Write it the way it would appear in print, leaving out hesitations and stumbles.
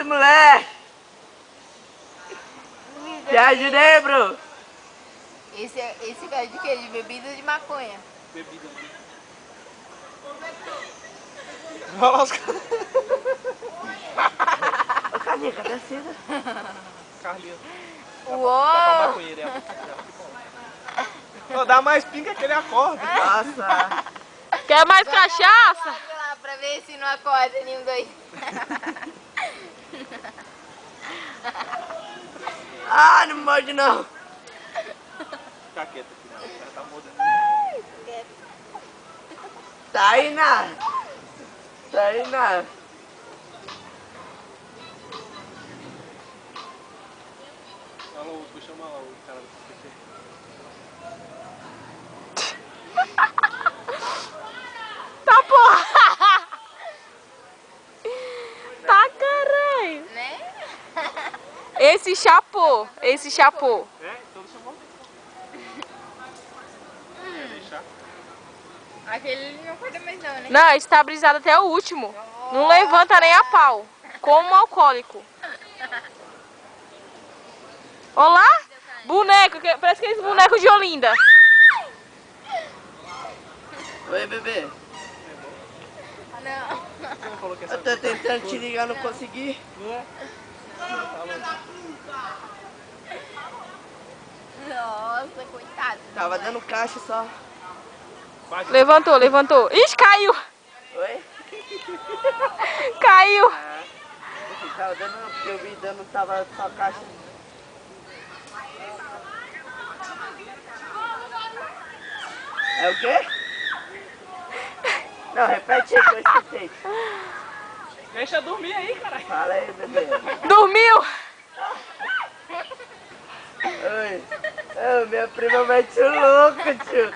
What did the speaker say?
moleque! Te ajudei, bro! Esse cara de quê? De bebida ou de maconha? Bebida. Olha lá os caras. Ô, Carlinhos, cadê a cena? Carlinhos. Uou! Dá pra maconheiro, é a boca dela. Ô, dá mais pinga que ele acorda. Nossa! Quer mais cachaça? Vai lá pra ver se não acorda nenhum dois. Ah, não morde não! Fica quieto aqui, não. O cara tá mudando. Tá aí nada! Tá aí nada! Olha lá, vou chamar lá o cara do PC. Tá porra! Tá caralho! Né? Esse chapô, esse chapô. É, então chamou. Quer deixar? Aquele não acorda mais não, né? Não, esse tá brisado até o último. Não levanta nem a pau. Como um alcoólico. Olá! Boneco, parece aqueles bonecos de Olinda. Oi, bebê! Não. Você falou que essa Eu tô tentando te ligar, não consegui. não é? Nossa, coitado. Tava dando caixa só. Levantou, levantou. Ixi, caiu! Oi? Caiu! Ah, tava dando, porque eu vi dando, tava só caixa. É o quê? Não, repete aí que eu escutei. Deixa eu dormir aí, caralho. Fala aí, bebê. Dormiu! Oi. Ô, minha prima mete o louco, tio.